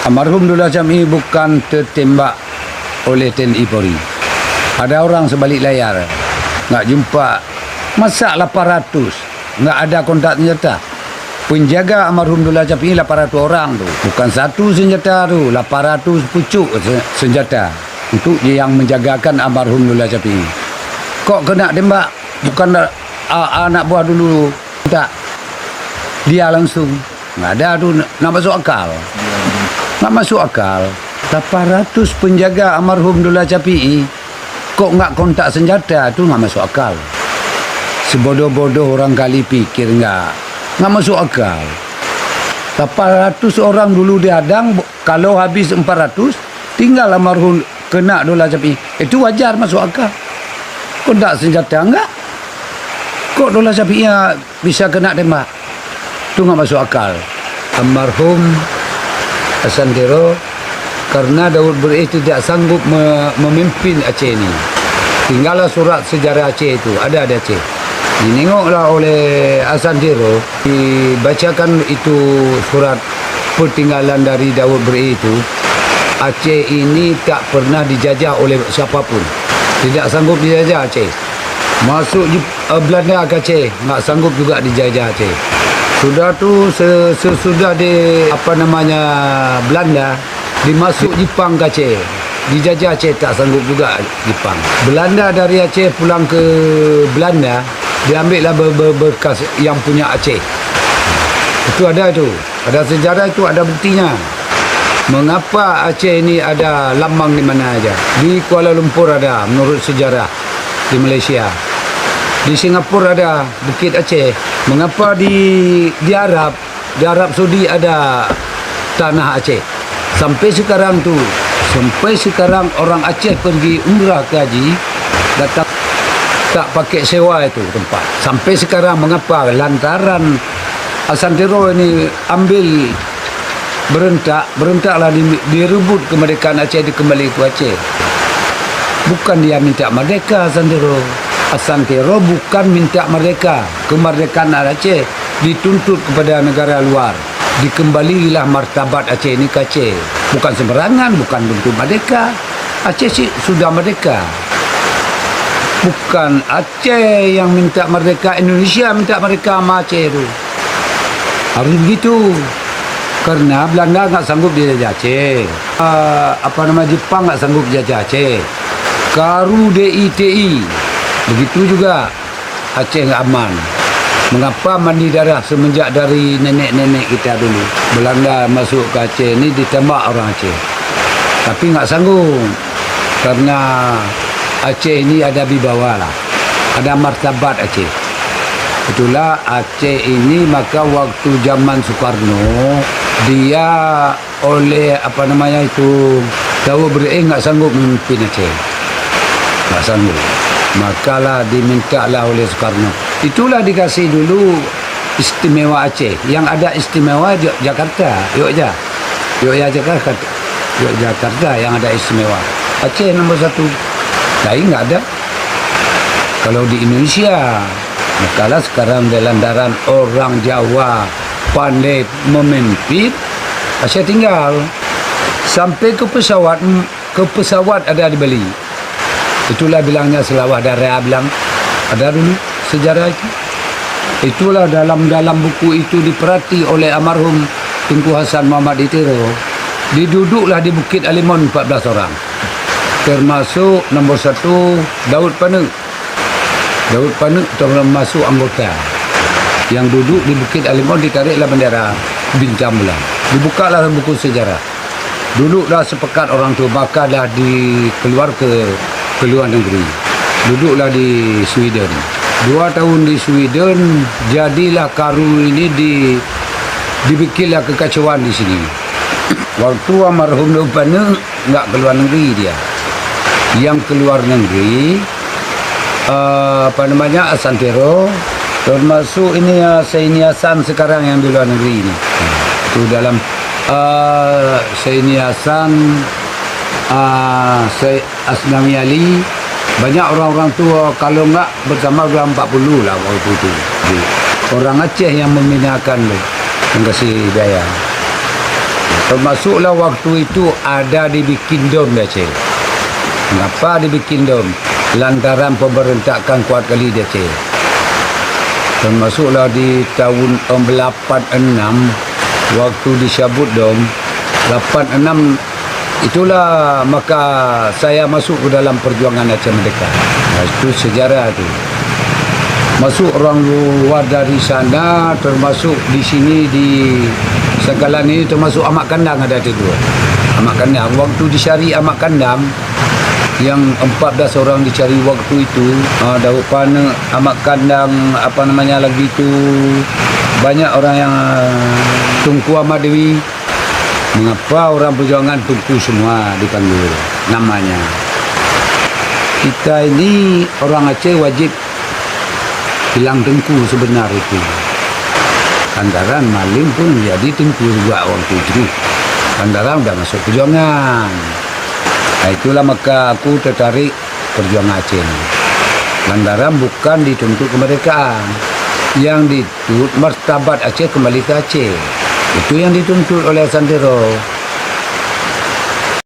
Almarhum Dullah Jam'i bukan tertembak oleh TNI Polri. Ada orang sebalik layar, nggak jumpa. Masa 800 nggak ada kontak senjata. Penjaga almarhum Dullah Jam'i 800 orang tu, bukan satu senjata tu, 800 pucuk senjata untuk yang menjagakan almarhum Dullah Jam'i. Kok kena tembak? Bukan anak buah dulu, tak, dia langsung. Nggak ada tu, nak masuk akal. Nggak masuk akal. 800 penjaga almarhum Dullah Jam'i kok nggak kontak senjata, tu nggak masuk akal. Sebodoh-bodoh orang kali pikir nggak masuk akal. 800 orang dulu dihadang, kalau habis 400 tinggal almarhum kena Dullah Jam'i, itu wajar, masuk akal. Kontak senjata enggak, kok Dullah Jam'i bisa kena tembak, itu nggak masuk akal. Almarhum Hasan Tero karena Daud Beri tidak sanggup memimpin Aceh ini, tinggallah surat sejarah Aceh itu, ada Aceh. Dinengoklah oleh Hasan Tero, dibacakan itu surat pertinggalan dari Daud Beri itu. Aceh ini tak pernah dijajah oleh siapapun, tidak sanggup dijajah Aceh. Masuk Belanda ke Aceh, nggak sanggup juga dijajah Aceh. Sudah tu sesudah di Belanda dimasuk Jepang ke Aceh, dijajah Aceh, tak sanggup juga Jepang. Belanda dari Aceh pulang ke Belanda, diambillah berkas yang punya Aceh. Itu ada sejarah itu, ada buktinya. Mengapa Aceh ini ada lambang di mana aja? Di Kuala Lumpur ada, menurut sejarah, di Malaysia. Di Singapura ada Bukit Aceh. Mengapa di Arab Saudi ada tanah Aceh? Sampai sekarang orang Aceh pergi umrah ke haji, datang tak pakai sewa itu tempat. Sampai sekarang, mengapa? Lantaran Hasan Tero ini ambil berentaklah direbut kemerdekaan Aceh, dikembali ke Aceh. Bukan dia minta merdeka. Hasan Tero bukan minta merdeka. Kemerdekaan Aceh dituntut kepada negara luar. Dikembalilah martabat Aceh ini ke Aceh. Bukan sembarangan, bukan untuk merdeka. Aceh sih sudah merdeka. Bukan Aceh yang minta merdeka, Indonesia minta merdeka sama Aceh itu. Harus begitu. Karena Belanda nggak sanggup dijajah Aceh. Jepang nggak sanggup dijajah Aceh. Karu DITI begitu juga. Aceh nggak aman. Mengapa mandi darah semenjak dari nenek-nenek kita dulu? Belanda masuk ke Aceh ini ditembak orang Aceh, tapi nggak sanggup. Karena Aceh ini ada wibawa lah, ada martabat Aceh. Itulah Aceh ini, maka waktu zaman Soekarno dia oleh Daud Beri nggak sanggup memimpin Aceh, nggak sanggup. Makalah dimintalah oleh Soekarno. Itulah dikasih dulu istimewa Aceh. Yang ada istimewa Jakarta, Yogyakarta yang ada istimewa. Aceh nomor 1, lain nggak ada. Kalau di Indonesia, makalah sekarang lantaran orang Jawa pandai memimpin, Aceh tinggal. Sampai ke pesawat ada di Bali. Itulah bilangnya Selawah Darah, bilang ada dulu sejarah itu. Itulah dalam buku itu diperhati oleh almarhum Tunku Hasan Muhammad Tero. Diduduklah di Bukit Alimon 14 orang. Termasuk nomor 1 Daud Panuk termasuk anggota. Yang duduk di Bukit Alimon ditariklah bendera bintang bulan. Dibukalah buku sejarah. Duduklah sepekat orang tu, maka dah dikeluar ke luar negeri. Duduklah di Sweden. 2 tahun di Sweden, jadilah Karu ini dibikinlah kekacauan di sini. Waktu almarhum Daud Panuk nggak keluar negeri dia. Yang keluar negeri Hasan Tero, termasuk ini Saini Hasan sekarang yang di luar negeri ini. Itu dalam Saini Hasan, Asnami Ali, banyak orang-orang tua, kalau enggak bersama 40 lah waktu itu. Orang Aceh yang membinakan, yang kasih biaya. Termasuklah waktu itu ada dibikin dom di Aceh. Mengapa dibikin dom? Lantaran pemberontakan kuat kali di Aceh. Termasuklah di tahun 86 waktu disabut dom 86, itulah maka saya masuk ke dalam perjuangan Aceh Merdeka. Itu sejarah tu. Masuk orang luar dari sana, termasuk di sini di Sengkalan ini, termasuk Amak Kandang ada tu. Amak Kandang, waktu dicari Amak Kandang yang 14 orang dicari waktu itu, Daupan Amak Kandang apa namanya lagi tu, banyak orang yang Tunku Ahmad Dewi. Mengapa orang perjuangan Tunku semua dipanggil namanya? Kita ini orang Aceh wajib hilang Tengku sebenar itu. Lantaran Malim pun jadi Tengku juga waktu itu. Lantaran sudah masuk perjuangan. Nah, itulah maka aku tertarik perjuangan Aceh. Lantaran bukan dituntut kemerdekaan. Yang dituntut martabat Aceh kembali ke Aceh. Itu yang dituntut oleh Santero.